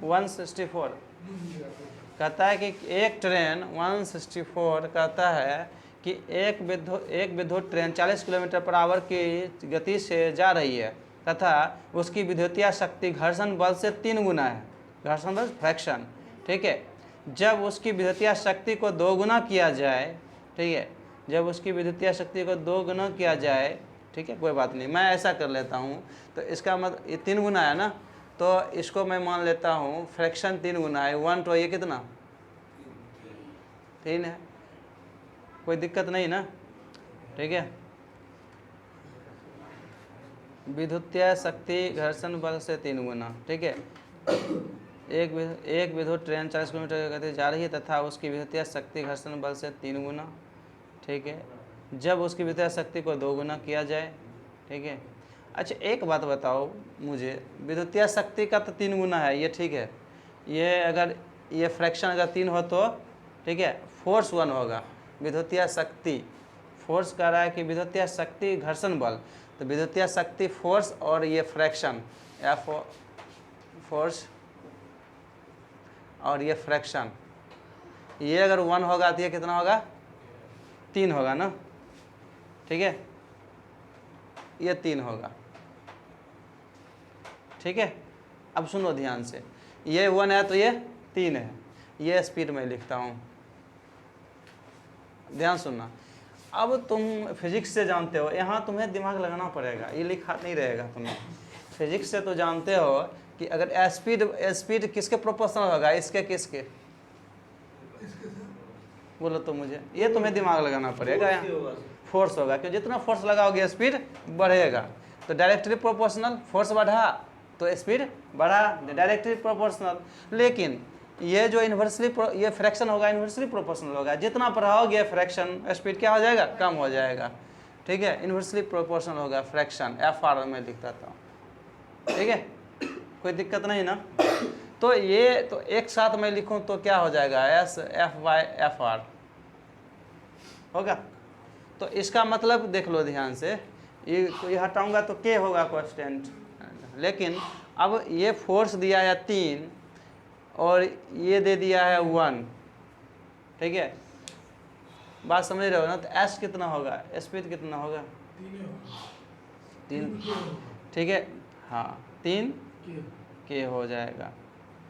164 कहता है कि एक ट्रेन 164 कहता है कि एक विद्युत ट्रेन 40 किलोमीटर पर आवर की गति से जा रही है तथा उसकी विद्युतीय शक्ति घर्षण बल से 3 गुना है। घर्षण बल फ्रैक्शन, ठीक है। जब उसकी विद्युतीय शक्ति को 2 गुना किया जाए, ठीक है, जब उसकी विद्युतीय शक्ति को 2 गुना किया जाए, ठीक है, कोई बात नहीं, मैं ऐसा कर लेता हूँ। तो इसका मतलब ये 3 गुना है ना, तो इसको मैं मान लेता हूँ फ्रैक्शन 3 गुना है। 1 तो ये कितना 3 है, कोई दिक्कत नहीं ना, ठीक है। विद्युतीय शक्ति घर्षण बल से 3 गुना, ठीक है। एक विद्युत ट्रेन 40 किलोमीटर की गति जा रही है तथा उसकी विद्युतीय शक्ति घर्षण बल से 3 गुना, ठीक है। जब उसकी विद्युतीय शक्ति को 2 गुना किया जाए, ठीक है। अच्छा एक बात बताओ मुझे, विद्युतीय शक्ति का तो 3 गुना है, ये ठीक है। ये अगर ये फ्रैक्शन अगर 3 हो तो, ठीक है, फोर्स 1 होगा। विद्युतीय शक्ति, फोर्स कह रहा है कि विद्युतीय शक्ति घर्षण बल, तो विद्युतीय शक्ति फोर्स और ये फ्रैक्शन एफ फोर्स और ये फ्रैक्शन, ये अगर 1 होगा तो ये कितना होगा 3 होगा ना, ठीक है, ये 3 होगा, ठीक है। अब सुनो ध्यान से, ये 1 है तो ये 3 है, ये स्पीड में लिखता हूँ, ध्यान सुनना। अब तुम फिजिक्स से जानते हो, यहाँ तुम्हें दिमाग लगाना पड़ेगा, ये लिखा नहीं रहेगा तुम्हें। फिजिक्स से तो जानते हो कि अगर स्पीड किसके प्रोपोर्शनल होगा, इसके किसके, बोलो तो मुझे, ये तुम्हें दिमाग लगाना पड़ेगा। यहाँ फोर्स होगा, क्योंकि जितना फोर्स लगाओगे स्पीड बढ़ेगा। तो डायरेक्टली प्रोपोर्शनल, फोर्स बढ़ा तो स्पीड बढ़ा, डायरेक्टली प्रोपोर्शनल। लेकिन ये जो इन्वर्सली ये फ्रैक्शन होगा, इन्वर्सली प्रोपोर्शनल होगा। जितना बढ़ाओगे फ्रैक्शन, स्पीड क्या हो जाएगा, कम हो जाएगा, ठीक है। इन्वर्सली प्रोपोर्शनल होगा फ्रैक्शन, FR में लिख देता हूँ, ठीक है, कोई दिक्कत नहीं ना। तो ये तो एक साथ मैं लिखूं तो क्या हो जाएगा, SFR होगा। तो इसका मतलब देख लो ध्यान से, ये हटाऊंगा तो K होगा कांस्टेंट। लेकिन अब ये फोर्स दिया है 3 और ये दे दिया है 1, ठीक है, बात समझ रहे हो ना। तो S कितना होगा, स्पीड कितना होगा 3, ठीक है, हाँ 3 K हो जाएगा,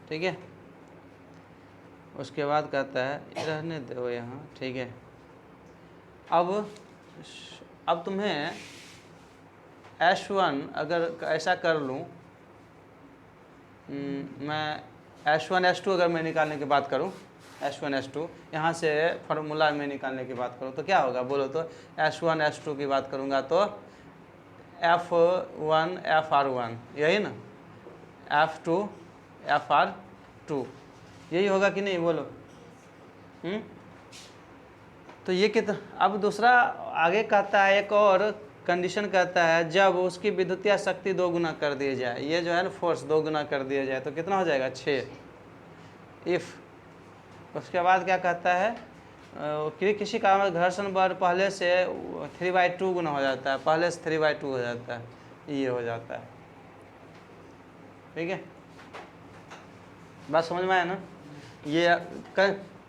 ठीक है। उसके बाद कहता है रहने दो यहाँ, ठीक है। अब तुम्हें S1 अगर ऐसा कर लूँ, मैं S1 S2 अगर मैं निकालने की बात करूँ, S1 S2 यहाँ से फार्मूला में निकालने की बात करूँ तो क्या होगा बोलो तो। S1 S2 की बात करूँगा तो F1 FR1, यही ना, F2 FR2, यही होगा कि नहीं बोलो। तो ये कितना, अब दूसरा आगे कहता है, एक और कंडीशन कहता है, जब उसकी विद्युतीय शक्ति 2 गुना कर दी जाए, ये जो है ना फोर्स 2 गुना कर दिया जाए तो कितना हो जाएगा 6 इफ़। उसके बाद क्या कहता है कि किसी कारण घर्षण बल पहले से 3/2 गुना हो जाता है, पहले से 3/2 हो जाता है, ये हो जाता है, ठीक है, बात समझ में आया ना। ये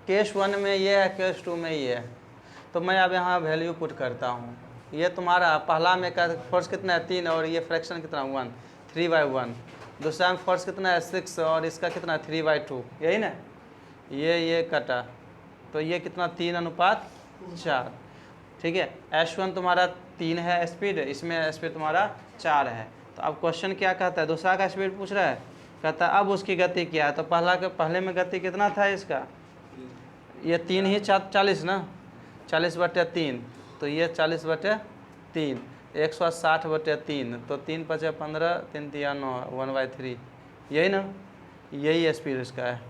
केस 1 में ये है, केस 2 में ये है। तो मैं अब यहाँ वैल्यू पुट करता हूँ। ये तुम्हारा पहला में का फोर्स कितना है 3 और ये फ्रैक्शन कितना 1, 3/1। दूसरा में फोर्स कितना है 6 और इसका कितना 3/2, यही ना। ये कटा तो ये कितना 3:4, ठीक है। S1 तुम्हारा 3 है स्पीड, इसमें स्पीड तुम्हारा 4 है। तो अब क्वेश्चन क्या कहता है, दूसरा का स्पीड पूछ रहा है, कहता है अब उसकी गति क्या है। तो पहले में गति कितना था इसका, ये 3 ही 40 ना, 40/3, तो ये 40/3, 160/3, तो 3 × 5 = 15, 3 × 3 = 9, 1/3, यही ना, यही स्पीड इसका है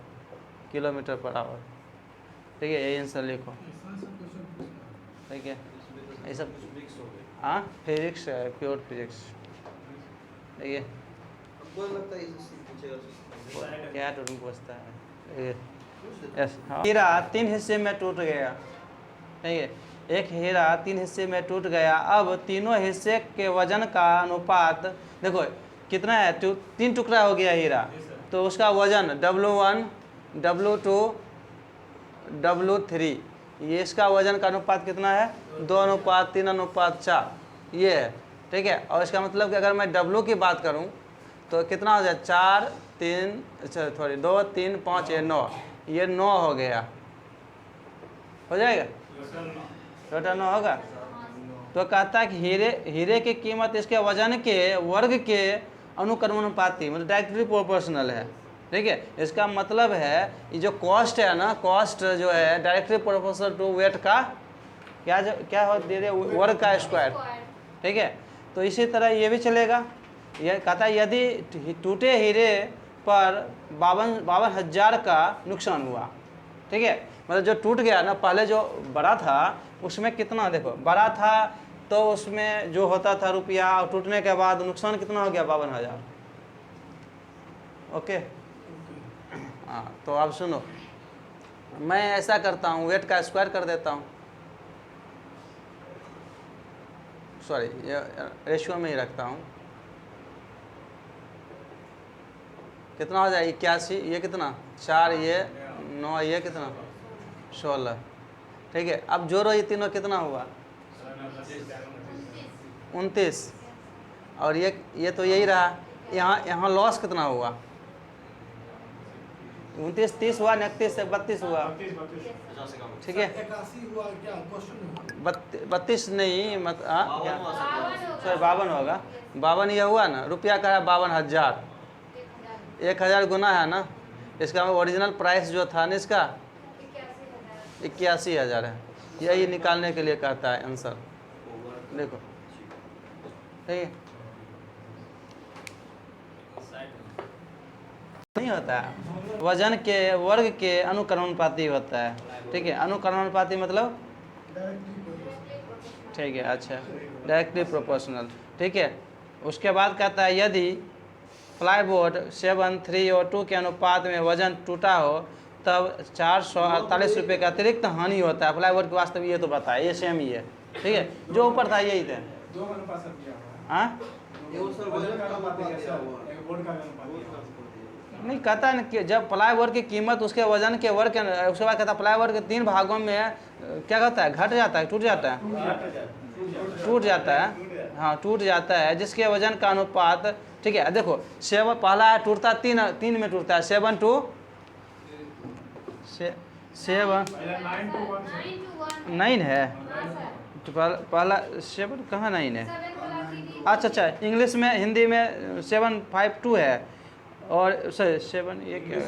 किलोमीटर पर आवर, ठीक है। यही आंसर लिखो, ठीक है। ये सब हाँ फिजिक्स है, प्योर फिजिक्स, ठीक है। क्या टूट पूछता है, यस हाँ। हीरा 3 हिस्से में टूट गया, ठीक है, एक हीरा 3 हिस्से में टूट गया। अब तीनों हिस्से के वजन का अनुपात देखो कितना है, 3 टुकड़ा हो गया हीरा, तो उसका वजन W1 W2 W3, ये इसका वजन का अनुपात कितना है? 2:3:4 ये है, ठीक है। और इसका मतलब कि अगर मैं W की बात करूं तो कितना हो जाए? 4 3 सॉरी 2 3 5 ये 9, ये 9 हो गया, हो जाएगा टोटल 9 होगा। तो कहता है कि हीरे की कीमत इसके वजन के वर्ग के अनुक्रमानुपाती मतलब डायरेक्टली प्रोपोर्शनल है, ठीक है। इसका मतलब है ये जो कॉस्ट है ना, कॉस्ट जो है डायरेक्टली प्रोपोर्शनल टू वेट का क्या हो दे रहे वर्ग का स्क्वायर, ठीक है। तो इसी तरह ये भी चलेगा। यह कहता है यदि टूटे हीरे पर 52,000 का नुकसान हुआ, ठीक है। मतलब जो टूट गया ना, पहले जो बड़ा था उसमें कितना, देखो बड़ा था तो उसमें जो होता था रुपया, और टूटने के बाद नुकसान कितना हो गया? 52,000। ओके हाँ, तो अब सुनो, मैं ऐसा करता हूँ, वेट का स्क्वायर कर देता हूँ, सॉरी ये रेशियो में ही रखता हूँ। कितना हो जाए? 81, ये कितना 4, ये 9, ये कितना 16, ठीक है। अब जोड़ो ये तीनों, कितना हुआ? 29। और ये तो यही रहा। यहाँ लॉस कितना हुआ? 29 30 हुआ, 31 से 32 हुआ, ठीक है। 32 नहीं मत क्या सॉरी 52 होगा, 52 ये हुआ ना, रुपया का है 52,000, 1,000 गुना है ना, इसका ओरिजिनल प्राइस जो था ना इसका 81,000 है। यही निकालने के लिए कहता है आंसर, देखो ठीक है। नहीं होता है, वजन के वर्ग के अनुक्रमानुपाती होता है, ठीक है। अनुक्रमानुपाती मतलब ठीक है, अच्छा डायरेक्टली प्रोपोर्शनल, ठीक है। उसके बाद कहता है यदि प्लाईवुड 7 3 और 2 के अनुपात में वजन टूटा हो तब 448 रुपये का अतिरिक्त हानि होता है। प्लाईवुड के वास्तव ये तो बताया, ये सेम ही है, ठीक है, जो ऊपर था यही थे। हाँ नहीं कहता है कि जब प्लाईवुड की कीमत उसके वजन के वर्ग के, उसके बाद कहता है प्लाईवुड के 3 भागों में क्या कहता है? घट जाता है, टूट जाता है, टूट जाता है, हाँ टूट जाता है, जिसके वजन का अनुपात, ठीक है। देखो 7 पहला है टूटता 3 में टूटता है, 7 to 7 9 है, तो पहला 7 कहाँ 9 है? अच्छा इंग्लिश में, हिंदी में 752 है, और सॉरी 7 ये क्या है?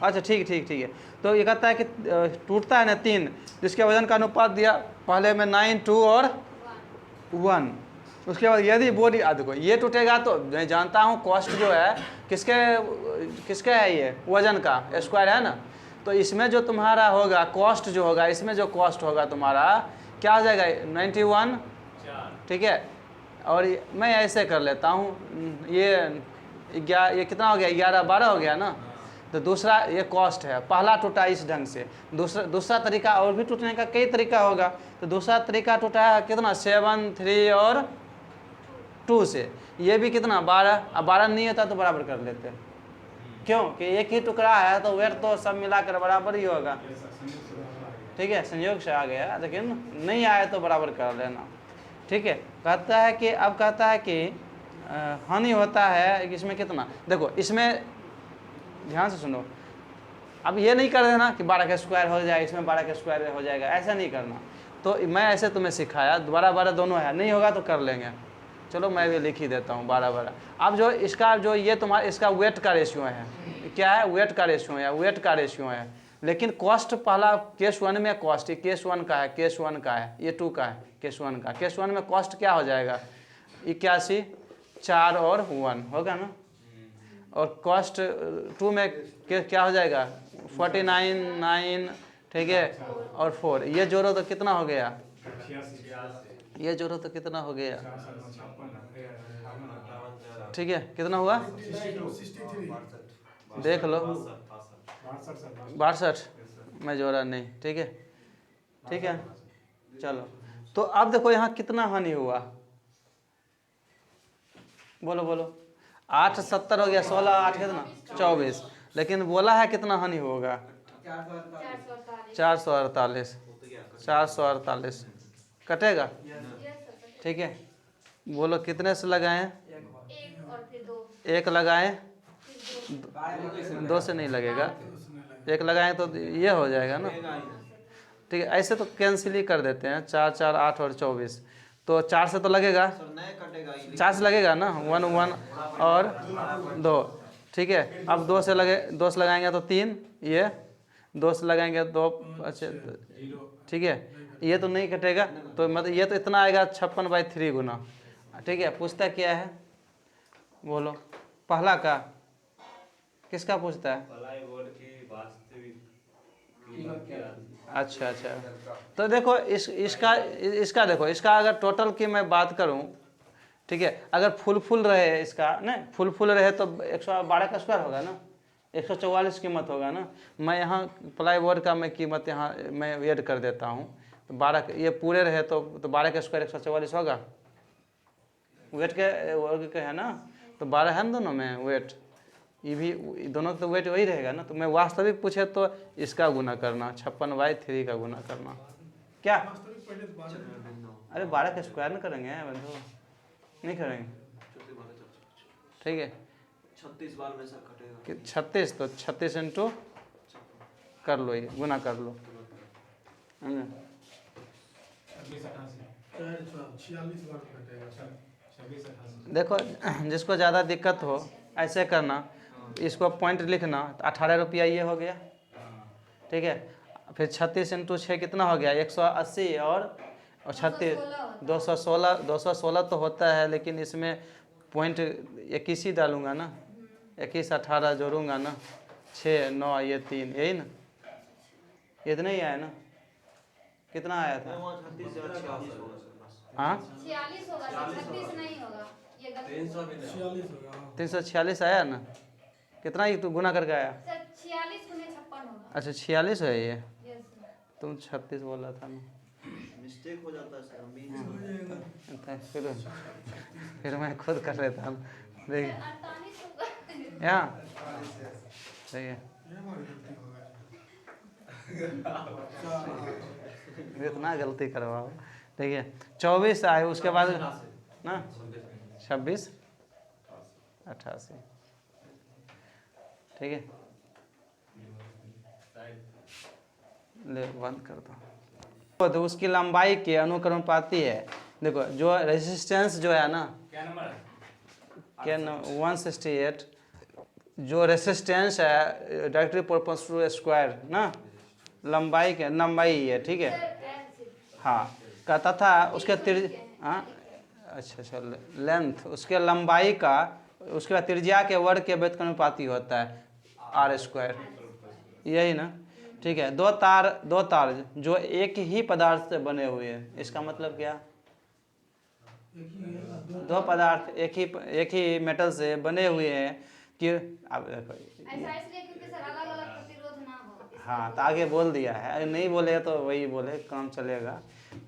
अच्छा ठीक है। तो ये कहता है कि टूटता है ना 3, जिसके वजन का अनुपात दिया पहले में 9 2 और 1। उसके बाद यदि बॉडी, देखो ये टूटेगा तो मैं जानता हूँ कॉस्ट जो है किसके है, ये वजन का स्क्वायर है ना, तो इसमें जो तुम्हारा होगा कॉस्ट जो होगा, इसमें जो कॉस्ट होगा तुम्हारा क्या हो जाएगा? 91, ठीक है। और मैं ऐसे कर लेता हूँ, ये कितना हो गया? 11 12 हो गया ना। तो दूसरा ये कॉस्ट है, पहला टूटा इस ढंग से, दूसरा तरीका और भी टूटने का कई तरीका होगा। तो दूसरा तरीका टूटा है कितना? 7 3 और 2 से, ये भी कितना 12। अब 12 नहीं होता तो बराबर कर लेते, क्यों कि एक ही टुकड़ा है तो वेट तो सब मिलाकर बराबर ही होगा, ठीक है। संयोग से आ गया, लेकिन नहीं आया तो बराबर कर लेना, ठीक है। कहता है कि अब कहता है कि हानि होता है इसमें कितना, देखो इसमें ध्यान से सुनो, अब ये नहीं कर देना कि 12 का स्क्वायर हो जाए, इसमें 12 का स्क्वायर हो जाएगा, ऐसा नहीं करना। तो मैं ऐसे तुम्हें सिखाया, 12 दोनों है, नहीं होगा तो कर लेंगे, चलो मैं भी लिख ही देता हूँ 12। अब जो इसका जो ये तुम्हारा इसका वेट का रेशियो है, क्या है? वेट का रेशियो है, वेट का रेशियो है। लेकिन कॉस्ट पहला केस 1 में कॉस्ट, केस 1 का है, केस 1 का है, ये 2 का है, केस 1 का। केस 1 में कॉस्ट क्या हो जाएगा? 81 4 और 1 होगा ना। और कॉस्ट 2 में क्या हो जाएगा? 49 9, ठीक है, और 4। ये जोड़ो तो कितना हो गया? ये जोड़ो तो कितना हो गया? ठीक है, कितना हुआ? देख लो, 62 मैं जोड़ा नहीं, ठीक है, ठीक है। चलो तो अब देखो यहाँ कितना हानि हुआ, बोलो बोलो। 8 70 हो गया, 16 8 कितना 24, लेकिन बोला है कितना हानि होगा 448, 448 कटेगा। ठीक है, बोलो कितने से लगाएं? एक लगाएं, 2 से नहीं लगेगा, एक लगाएं तो ये हो जाएगा ना। ठीक है, ऐसे तो कैंसिल ही कर देते हैं, 4 4 8 और 24, तो 4 से तो लगेगा, 4 से लगेगा ना, 1 1 और 2। ठीक है, अब 2 से लगाएंगे तो 3, ये 2 से लगाएंगे तो अच्छा, ठीक है, ये तो नहीं कटेगा, तो मतलब ये तो इतना आएगा 56/3 गुना। ठीक है, पूछता क्या है बोलो, पहला का किसका पूछता है? अच्छा अच्छा, तो देखो इसका देखो, इसका अगर टोटल की मैं बात करूं, ठीक है, अगर फुल रहे इसका नहीं, फुल रहे तो 112 का स्क्वायर होगा ना, 144 कीमत होगा ना। मैं यहाँ प्लाई बोर्ड का मैं कीमत यहाँ मैं ऐड कर देता हूँ, तो 12 ये पूरे रहे तो 12 का स्क्वायर 144 होगा, वेट के वर्ग के है ना, तो 12 है ना दोनों में वेट, ये भी दोनों तो वेट वही रहेगा ना। तो मैं वास्तविक पूछे तो इसका गुना करना, 56/3 का गुना करना। क्या अरे 12 का स्क्वायर ना करेंगे बंधु, नहीं करेंगे। ठीक है, 36 बार में सब कटेगा, 36 तो 36 इंटू कर लो, ये गुना कर लो, देखो जिसको ज़्यादा दिक्कत हो ऐसे करना, इसको पॉइंट लिखना, 18 रुपया ये हो गया। ठीक है, फिर 36 इंटू 6 कितना हो गया 180, और 36 216 तो होता है, लेकिन इसमें पॉइंट 21 ही डालूंगा ना, 21 18 जोड़ूंगा ना, 6 9 ये 3, यही ना, इतना ही आया ना, कितना आया था? हाँ 346 आया ना, कितना ही तू गुना करके आया? 46 अच्छा 46 है ये, तुम 36 बोला था ना, मिस्टेक हो जाता है सर, फिर मैं खुद कर लेता हूँ। देखिए यहाँ सही है, इतना गलती करवाओ। ठीक है, 24 आए, उसके बाद ना 26 88। ठीक है, ले बंद कर दो। तो उसकी लंबाई के अनुक्रमानुपाती है। देखो जो रेजिस्टेंस जो है ना, क्या 168, जो रेजिस्टेंस है डायरेक्टली प्रोपोर्शनल टू स्क्वायर ना, लंबाई है। ठीक है, हाँ कहता था उसके हाँ अच्छा लेंथ, उसके लंबाई का, उसके बाद त्रिज्या के वर्ग के व्युत्क्रमानुपाती होता है r², यही ना। ठीक है, दो तार जो एक ही पदार्थ से बने हुए हैं, इसका मतलब क्या? दो पदार्थ एक ही मेटल से बने हुए हैं कि अब देखो हाँ, तो आगे बोल दिया है, अगर नहीं बोले तो वही बोले, काम चलेगा।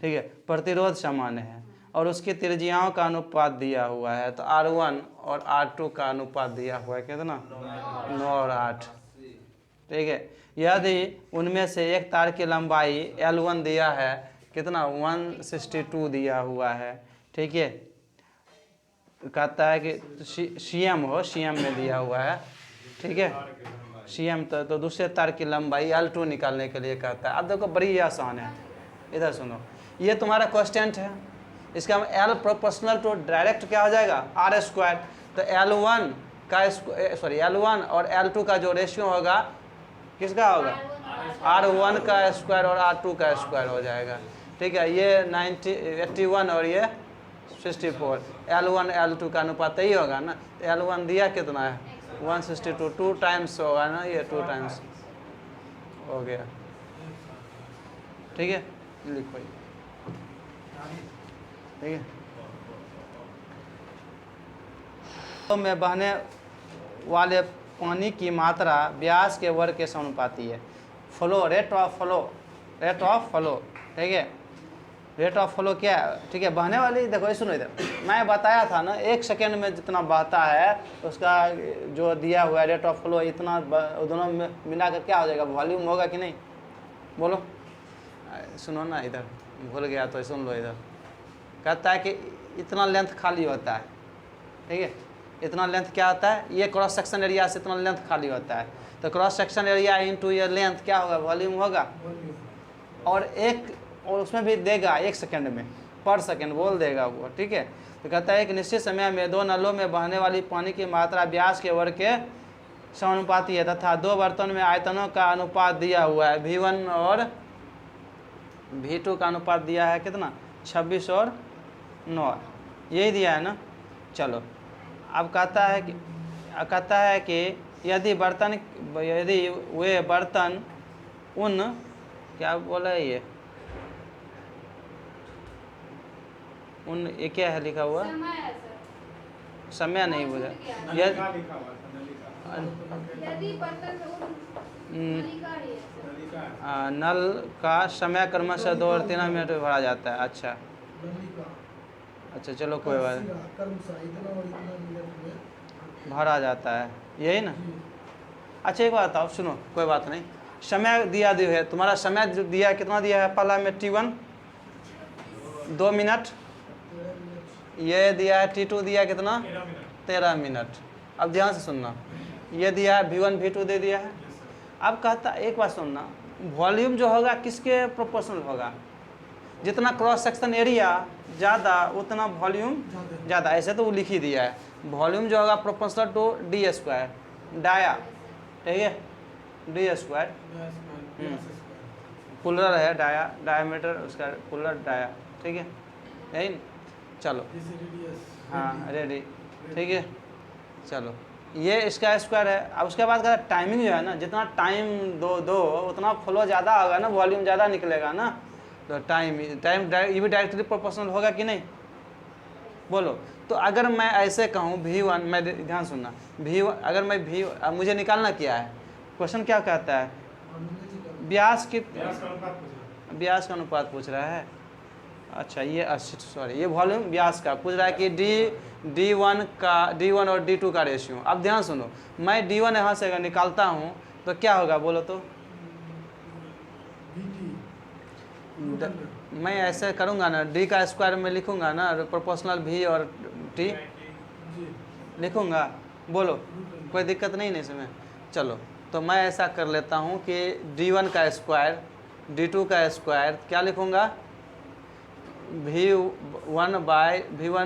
ठीक है, प्रतिरोध समान है और उसकी त्रिज्याओं का अनुपात दिया हुआ है, तो R1 और R2 का अनुपात दिया हुआ है कितना? 9 और 8। ठीक है, यदि उनमें से एक तार की लंबाई L1 दिया है कितना 162 दिया हुआ है। ठीक है, कहता है कि CM हो, CM में दिया हुआ है। ठीक है, CM तो दूसरे तार की लंबाई L2 निकालने के लिए कहता है। अब देखो बड़ी आसान है, इधर सुनो, ये तुम्हारा कांस्टेंट है, इसका L प्रोपोर्शनल टू डायरेक्ट क्या हो जाएगा R²। तो L1 और L2 का जो रेशियो होगा किसका होगा? R1 का स्क्वायर और R2 का स्क्वायर हो जाएगा। ठीक है, ये 81 और ये 64, L1 L2 का अनुपात ही होगा ना। तो L1 दिया कितना है 162, 2 टाइम्स होगा ना, ये 2 टाइम्स हो गया। ठीक है, लिखो ये। ठीक है, तो में बहने वाले पानी की मात्रा व्यास के वर्ग के समानुपाती है। Rate of flow. ठीक है, रेट ऑफ फ्लो क्या है? ठीक है, बहने वाली देखो सुनो इधर, मैं बताया था ना 1 सेकेंड में जितना बहता है उसका जो दिया हुआ है रेट ऑफ फ्लो इतना दोनों में मिला कर क्या हो जाएगा, वॉल्यूम होगा कि नहीं, बोलो। सुनो ना इधर, भूल गया तो सुन लो इधर। कहता है कि इतना लेंथ खाली होता है, ठीक है, इतना लेंथ क्या होता है, ये क्रॉस सेक्शन एरिया से इतना लेंथ खाली होता है, तो क्रॉस सेक्शन एरिया इंटू ये लेंथ क्या होगा, वॉल्यूम होगा। और उसमें भी देगा 1 सेकेंड में, पर सेकेंड बोल देगा वो, ठीक है। तो कहता है एक निश्चित समय में 2 नलों में बहने वाली पानी की मात्रा व्यास के वर्ग के समानुपाती है तथा 2 बर्तन में आयतनों का अनुपात दिया हुआ है। V1 और V2 का अनुपात दिया है कितना, 26 और 9, यही दिया है ना। चलो अब कहता है कि यदि वे बर्तन उन क्या बोला है ये उन, ये क्या है लिखा हुआ, समय है सर। समय नहीं बुझा, यदि बर्तन में उन नलिका ही है सर। नल का समय क्रमशः 2 और 3 मिनट में भरा जाता है। अच्छा अच्छा, चलो कोई बात नहीं, भरा जाता है, यही ना। अच्छा एक बात बताओ, सुनो कोई बात नहीं, समय दिया है तुम्हारा, समय जो दिया है कितना दिया है, पहला में T1 2 मिनट, ये दिया है T2 दिया है कितना 13 मिनट। अब ध्यान से सुनना, ये दिया है V1 V2 दे दिया है। अब कहता एक बात सुनना, वॉल्यूम जो होगा किसके प्रोपोर्शनल होगा, जितना क्रॉस सेक्शन एरिया ज़्यादा उतना वॉल्यूम ज़्यादा, ऐसे तो वो लिख ही दिया है। वॉल्यूम जो होगा प्रोपोर्शनल टू D², डाया, ठीक है, D², पुलर है डाया, डायमीटर उसका पुलर डाया, ठीक है, यही ना? चलो हाँ रेडी, ठीक है, चलो ये इसका स्क्वायर है। अब उसके बाद का टाइमिंग जो है ना, जितना टाइम दो उतना फ्लो ज़्यादा होगा ना, वॉल्यूम ज़्यादा निकलेगा ना, तो टाइम ये भी डायरेक्टली प्रोपोर्शनल होगा कि नहीं, बोलो। तो अगर मैं ऐसे कहूँ V1, मैं ध्यान सुनना, V1 अगर मैं अब मुझे निकालना क्या है, क्वेश्चन क्या कहता है, व्यास का अनुपात पूछ रहा है। अच्छा ये सॉरी, ये वॉल्यूम व्यास का पूछ रहा है कि D1 और D2 का रेशियो। अब ध्यान सुनो, मैं D1 यहाँ से अगर निकालता हूँ तो क्या होगा बोलो तो, मैं ऐसे करूँगा ना, D का स्क्वायर में लिखूँगा ना, प्रोपोर्शनल V और T लिखूँगा, बोलो कोई दिक्कत नहीं इसमें। चलो तो मैं ऐसा कर लेता हूँ कि D1 का स्क्वायर D2 का स्क्वायर क्या लिखूँगा, V1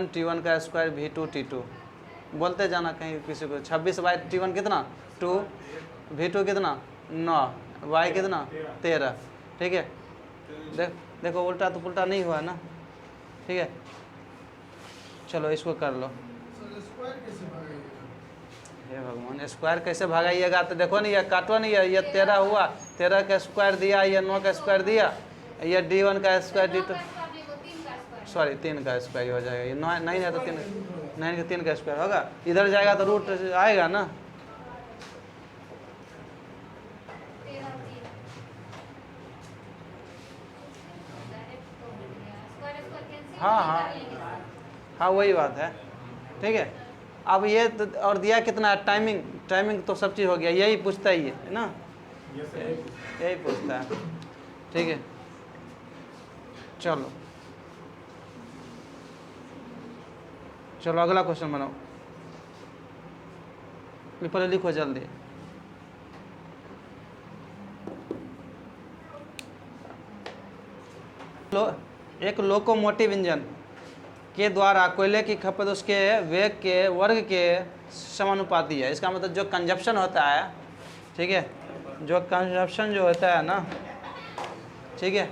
T1 का स्क्वायर V2 T2, बोलते जाना कहीं किसी को। 26/T1 कितना 2, V2 कितना 9, Y कितना 13, ठीक है। देखो उल्टा तो पुल्टा नहीं हुआ ना, ठीक है। चलो इसको कर लो। हे भगवान, स्क्वायर कैसे भागाइएगा, तो देखो नहीं ये काटो नहीं है, ये 13 हुआ, 13 का स्क्वायर दिया, ये 9 का स्क्वायर दिया, ये D1 का स्क्वायर D2 सॉरी 3 का स्क्वायर हो जाएगा, ये 9 है तो 3 का स्क्वायर होगा, इधर जाएगा तो रूट आएगा ना। हाँ वही बात है, ठीक है। अब ये तो और दिया कितना है, टाइमिंग तो सब चीज़ हो गया, यही पूछता ही है ना, यही पूछता है, ठीक है। चलो अगला क्वेश्चन बनाओ, पहले लिखो जल्दी। एक लोकोमोटिव इंजन के द्वारा कोयले की खपत उसके वेग के वर्ग के समानुपाती है। इसका मतलब जो कंजप्शन होता है, ठीक है, जो कंजप्शन जो होता है ना, ठीक है,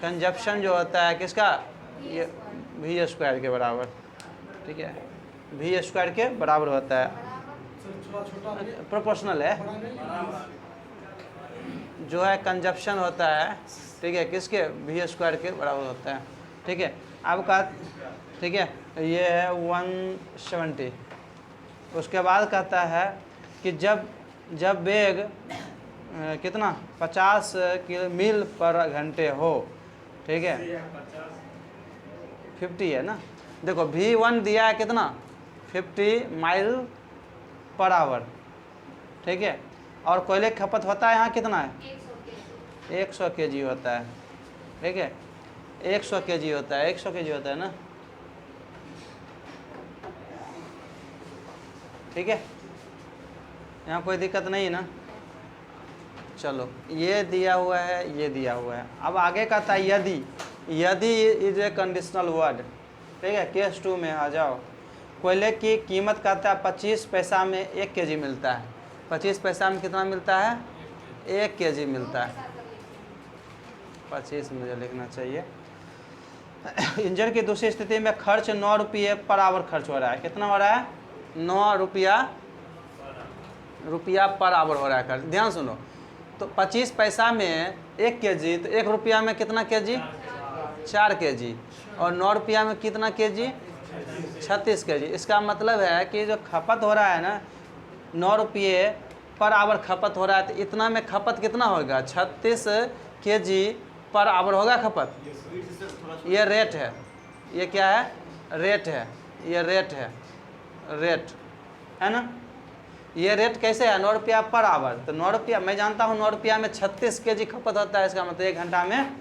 कंजप्शन जो होता है किसका, ये V² के बराबर, ठीक है, V² के बराबर होता है, प्रोपोर्शनल है, जो है कंजप्शन होता है, ठीक है, किसके V² के बराबर होता है, ठीक है। अब का ठीक है, ये है 170। उसके बाद कहता है कि जब वेग कितना 50 मील पर घंटे हो, ठीक है, 50 है ना, देखो V1 दिया है कितना 50 माइल पर आवर, ठीक है। और कोयले की खपत होता है यहाँ कितना है 100 kg होता है, ठीक है 100 kg होता है, 100 kg होता है ना, ठीक है। यहाँ कोई दिक्कत नहीं है ना। चलो ये दिया हुआ है, ये दिया हुआ है। अब आगे का था यदि, यदि इज ए कंडीशनल वर्ड, ठीक है। केस 2 में आ जाओ। कोयले की कीमत कहता है 25 पैसा में 1 kg मिलता है। 25 पैसा में कितना मिलता है 1 kg मिलता है। 25 मुझे लिखना चाहिए। इंजन की दूसरी स्थिति में खर्च 9 रुपये पर आवर खर्च हो रहा है। कितना हो रहा है 9 रुपया पर आवर हो रहा है खर्च। ध्यान सुनो, तो 25 पैसा में 1 kg, तो 1 रुपया में कितना kg 4 kg, और 9 रुपया में कितना kg 36 kg। इसका मतलब है कि जो खपत हो रहा है ना 9 रुपये पर आवर खपत हो रहा है, तो इतना में खपत कितना होगा 36 kg पर आवर होगा खपत। ये रेट है, ये क्या है रेट है, ये रेट है, रेट है ना। ये रेट कैसे है 9 रुपया पर आवर, तो 9 रुपया मैं जानता हूँ 9 रुपया में 36 kg खपत होता है। इसका मतलब 1 घंटा में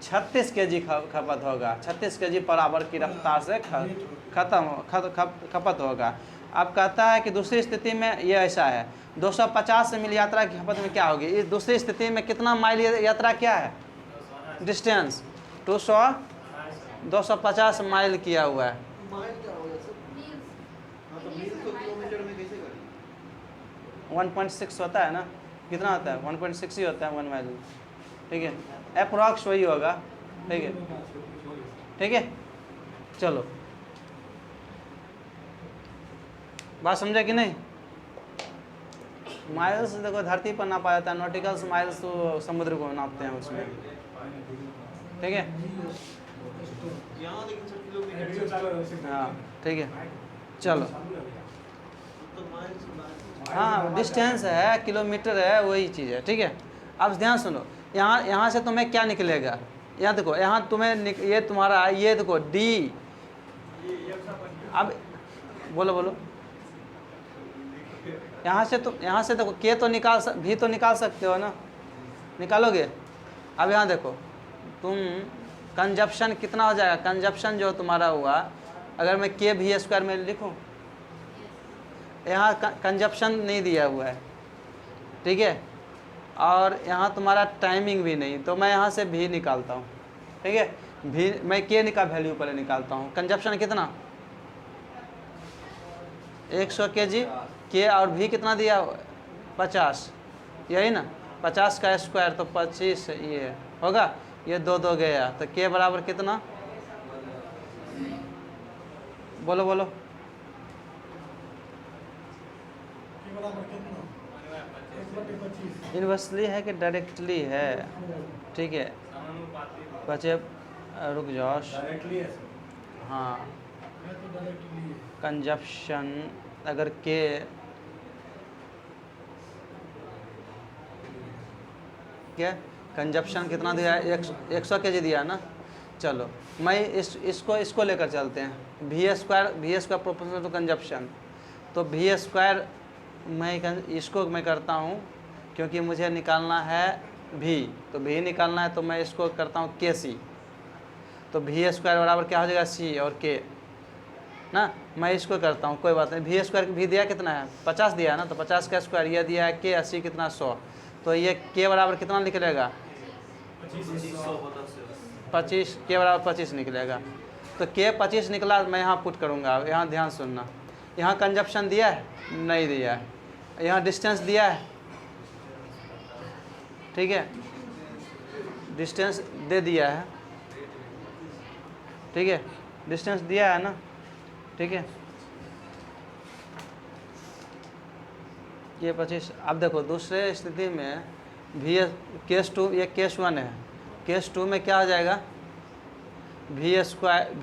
36 kg खपत होगा, 36 kg पर आवर की रफ्तार से खपत होगा। अब कहता है कि दूसरी स्थिति में ये ऐसा है 250 मील यात्रा की खपत में क्या होगी। इस दूसरी स्थिति में कितना माइल यात्रा क्या है डिस्टेंस 250 माइल किया हुआ है। माइल क्या होगा सर? हाँ तो मील को किलोमीटर में कैसे करें? 1.6 होता है ना, कितना होता है 1.6 ही होता है 1 माइल, ठीक है। अप्रॉक्स वही होगा, ठीक है, ठीक है। चलो बात समझा कि नहीं। माइल्स देखो धरती पर नापा जाता है, नॉटिकल्स माइल्स तो समुद्र को नापते हैं उसमें, ठीक है। यहाँ लेकिन सर किलोमीटर हाँ ठीक है चलो। तो माइल से बात हाँ डिस्टेंस है, किलोमीटर है, वही चीज़ है, ठीक है। अब ध्यान सुनो, यहाँ से तुम्हें क्या निकलेगा, यहाँ देखो, यहाँ तुम्हें ये तुम्हारा ये देखो डी। अब बोलो यहाँ से देखो के तो भी तो निकाल सकते हो ना, निकालोगे। अब यहाँ देखो तुम कंजप्शन कितना हो जाएगा, कंजप्शन जो तुम्हारा हुआ, अगर मैं के भी स्क्वायर में लिखूँ, यहाँ कंजप्शन नहीं दिया हुआ है, ठीक है। और यहाँ तुम्हारा टाइमिंग भी नहीं, तो मैं यहाँ से भी निकालता हूँ, ठीक है। भी मैं के का वैल्यू पहले निकालता हूँ। कंजप्शन कितना 100 kg के, और भी कितना दिया 50, यही ना 50 का स्क्वायर तो 25 ये होगा, ये 2 गया, तो के बराबर कितना बोलो इन्वर्सली है कि डायरेक्टली है, ठीक है। बचे रुक जाओ, हाँ कंजप्शन अगर के क्या कंजप्शन कितना दिया है 100 kg दिया ना। चलो मैं इसको लेकर चलते हैं, भी स्क्वायर प्रोपोर्शनल टू कंजप्शन, तो भी स्क्वायर इसको मैं करता हूँ क्योंकि मुझे निकालना है भी, तो भी निकालना है तो मैं इसको करता हूँ के सी, तो भी स्क्वायर बराबर क्या हो जाएगा सी और के ना। मैं इसको करता हूँ, कोई बात नहीं। भी स्क्वायर भी दिया कितना है 50 दिया है ना, तो 50 का स्क्वायर ये दिया है के, 80 कितना 100, तो ये के बराबर कितना निकलेगा 25, के बराबर 25 निकलेगा। तो के 25 निकला, मैं यहाँ पुट करूँगा। यहाँ ध्यान सुनना, यहाँ कंजप्शन दिया है नहीं दिया है, यहाँ डिस्टेंस दिया है, ठीक है, डिस्टेंस दे दिया है, ठीक है, डिस्टेंस दिया है ना, ठीक है। ये 25। अब देखो दूसरे स्थिति में भी केस 2, ये केस 1 है, केस 2 में क्या हो जाएगा भी स्क्वायर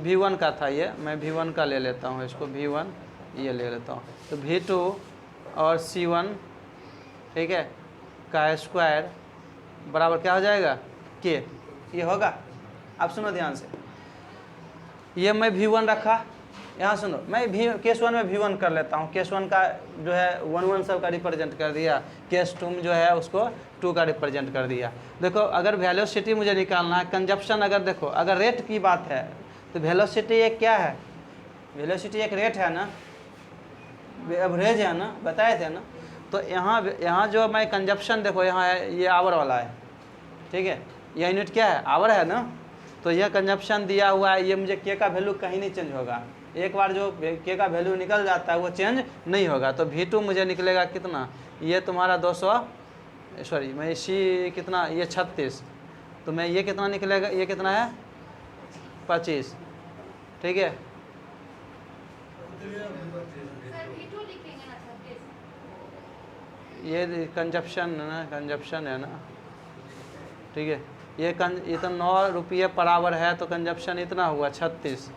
V1 का था ये, मैं V1 का ले लेता हूँ, इसको V1 ये ले लेता हूँ, तो V2 और C1, ठीक है, का स्क्वायर बराबर क्या हो जाएगा के, ये होगा। अब सुनो ध्यान से, ये मैं V1 रखा, यहाँ सुनो, मैं केस 1 में V1 कर लेता हूँ, केस 1 का जो है 1 सब का रिप्रेजेंट कर दिया, केस 2 में जो है उसको 2 का रिप्रेजेंट कर दिया। देखो अगर वेलोसिटी मुझे निकालना है, कंजप्शन अगर देखो, अगर रेट की बात है तो वेलोसिटी एक क्या है, वेलोसिटी एक रेट है ना, एवरेज है ना, बताए थे ना। तो यहाँ जो मैं कंजप्शन देखो यहाँ है, ये आवर वाला है, ठीक है, यह यूनिट क्या है, आवर है ना। तो यह कंजप्शन दिया हुआ है, ये मुझे के का वैल्यू कहीं नहीं चेंज होगा, एक बार जो के का वैल्यू निकल जाता है वो चेंज नहीं होगा। तो V2 मुझे निकलेगा कितना, ये तुम्हारा 200, सॉरी मैं इसी कितना, ये 36, तो मैं ये कितना निकलेगा, ये कितना है 25, ठीक है। सर V2 लिखेंगे ना 36। ये कंजप्शन है ना, कंजप्शन है ना, ठीक है। ये इतना 9 रुपये पर आवर है, तो कंजप्शन इतना हुआ 36,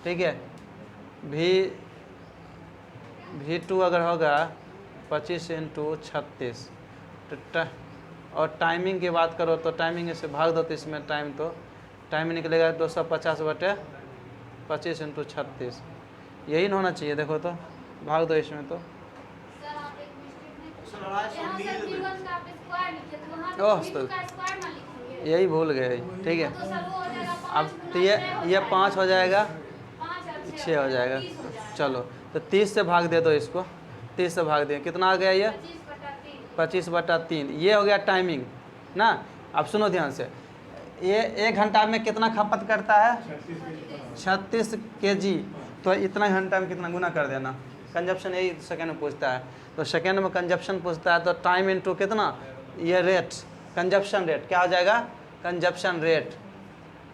ठीक है। V2 अगर होगा 25 × 36, तो और टाइमिंग की बात करो तो टाइमिंग से भाग दो, तो इसमें टाइम तो टाइम निकलेगा 250/25 × 36, यही ना होना चाहिए। देखो तो भाग दो इसमें, तो सर आप एक मिस्टेक नहीं सर, अढ़ाई सौ यहाँ सर मील V1 का आप स्क्वायर लिखे तो वहाँ ओह, V2 का स्क्वायर ना लिखेंगे। यही भूल गए, ठीक है। तो सर वो हो जाएगा अब 5 तो ये 5 हो जाएगा, 5 और 6 हो जाएगा, 30 हो जाएगा। चलो तो 30 से भाग दे दो इसको, 30 से भाग दे, कितना आ गया ये 25/3, ये हो गया टाइमिंग ना। अब सुनो ध्यान से, ये 1 घंटा में कितना खपत करता है 36 kg, तो इतना घंटा में कितना गुना कर देना, कंजप्शन यही सेकेंड में पूछता है। तो सेकेंड में कंजप्शन पूछता है, तो टाइम इंटू कितना, ये रेट, कंजप्शन रेट क्या हो जाएगा, कंजप्शन रेट।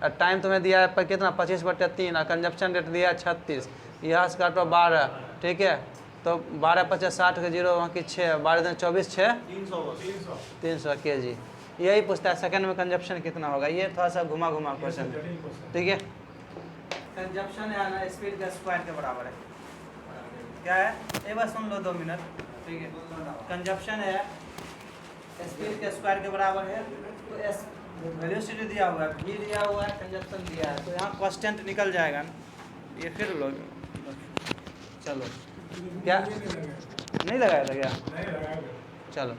और टाइम तुम्हें दिया है पर कितना 25/3, और कंजप्शन रेट दिया है 36, यहाँ से काटो 12, ठीक है। तो 12 × 50 60 के 0 वहाँ की 6, 12 × 24 6 300 kg, यही पूछता है सेकंड में कंजप्शन कितना होगा। ये थोड़ा सा घुमा क्वेश्चन, ठीक है। कंजप्शन है ना स्पीड का स्क्वायर के बराबर है, क्या है, एक बार सुन लो 2 मिनट, ठीक है। कंजप्शन है स्पीड के स्क्वायर के बराबर है, तो एस वेलोसिटी दिया हुआ है, v दिया हुआ है, कंजप्शन दिया है, तो यहाँ कांस्टेंट निकल जाएगा ना, ये फिर लो, चलो क्या नहीं लगाया था क्या, चलो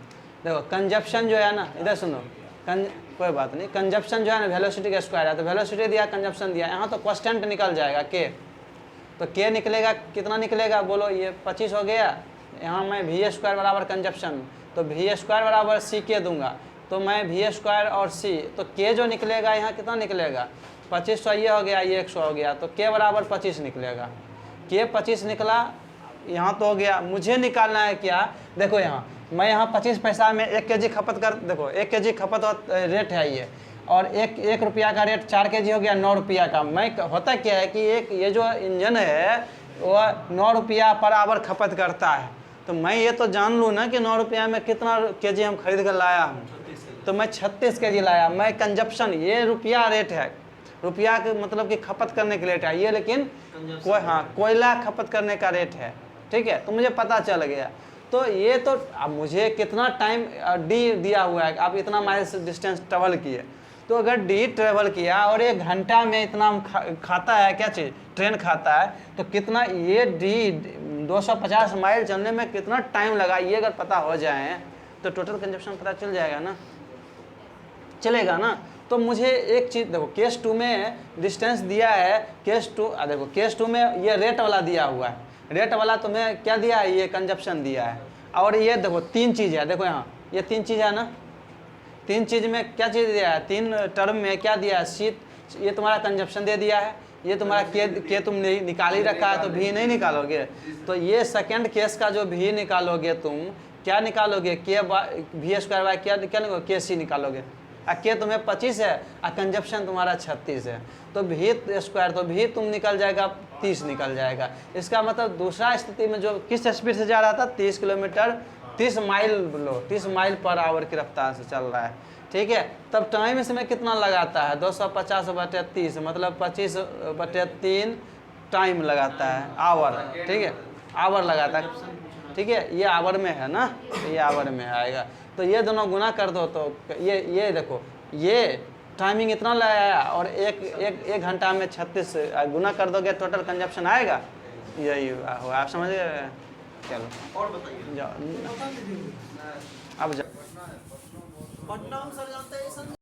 देखो कंजप्शन जो है ना, इधर सुनो, कोई बात नहीं, कंजप्शन जो है ना वेलोसिटी का स्क्वायर है, तो वेलोसिटी दिया कंजप्शन दिया, यहाँ तो कांस्टेंट निकल जाएगा के, तो के निकलेगा, कितना निकलेगा बोलो, ये 25 हो गया। यहाँ मैं V² बराबर कंजप्शन, तो V² बराबर C के दूंगा, तो मैं V² और C, तो के जो निकलेगा यहाँ कितना निकलेगा 2500, ये हो गया, ये 100 हो गया, तो के बराबर 25 निकलेगा, के 25 निकला। यहाँ तो हो गया, मुझे निकालना है क्या, देखो यहाँ मैं यहाँ 25 पैसा में 1 kg खपत कर, देखो 1 kg खपत रेट है ये, और एक रुपया का रेट 4 kg हो गया 9 रुपया का। मैं होता क्या है कि एक ये जो इंजन है वो 9 रुपया पर आवर खपत करता है, तो मैं ये तो जान लूँ ना कि 9 रुपया में कितना kg हम खरीद कर लाया हूँ, तो मैं 36 kg लाया। मैं कंजप्शन, ये रुपया रेट है, रुपया के मतलब कि खपत करने के रेट है ये, लेकिन कोयला खपत करने का रेट है, ठीक है। तो मुझे पता चल गया, तो ये तो अब मुझे कितना टाइम डी दिया हुआ है, आप इतना माइल्स डिस्टेंस ट्रेवल किए, तो अगर डी ट्रेवल किया और 1 घंटा में इतना खाता है क्या चीज़, ट्रेन खाता है, तो कितना ये डी 250 माइल चलने में कितना टाइम लगा, ये अगर पता हो जाए तो टोटल कंजप्शन पता चल जाएगा ना, चलेगा ना। तो मुझे एक चीज़ देखो, केस 2 में डिस्टेंस दिया है, केस 2 देखो, केस 2 में ये रेट वाला दिया हुआ है, रेट वाला तुम्हें क्या दिया है, ये कंजप्शन दिया है। और ये देखो 3 चीज़ है, देखो यहाँ ये 3 चीज़ है ना, 3 चीज़ में क्या चीज़ दिया है, 3 टर्म में क्या दिया है, सी, ये तुम्हारा कंजप्शन दे दिया है, ये तुम्हारा के तुम निकाल ही रखा है, तो भी नहीं निकालोगे। तो ये सेकंड केस का जो भी निकालोगे तुम क्या निकालोगे, के V² बाय क्या निकालोगे, के सी निकालोगे, और के तुम्हें 25 है और कंजप्शन तुम्हारा 36 है, तो V² तो भी तुम निकल जाएगा 30 निकल जाएगा। इसका मतलब दूसरा स्थिति में जो किस स्पीड से जा रहा था 30 किलोमीटर 30 माइल लो 30 माइल पर आवर की रफ्तार से चल रहा है, ठीक है। तब टाइम इसमें कितना लगाता है 250/30, मतलब 25/3 टाइम लगाता है, आवर, ठीक है, आवर लगाता है, ठीक है। ये आवर में है ना, ये आवर में आएगा, तो ये दोनों गुना कर दो, तो ये देखो टाइमिंग इतना लगाया और एक घंटा में 36 गुना कर दोगे टोटल कंजप्शन आएगा। यही हो, आप समझ गए। चलो और बताइए। जाओ, बता दीजिए। अब जाओ। पटना हम सर जानते हैं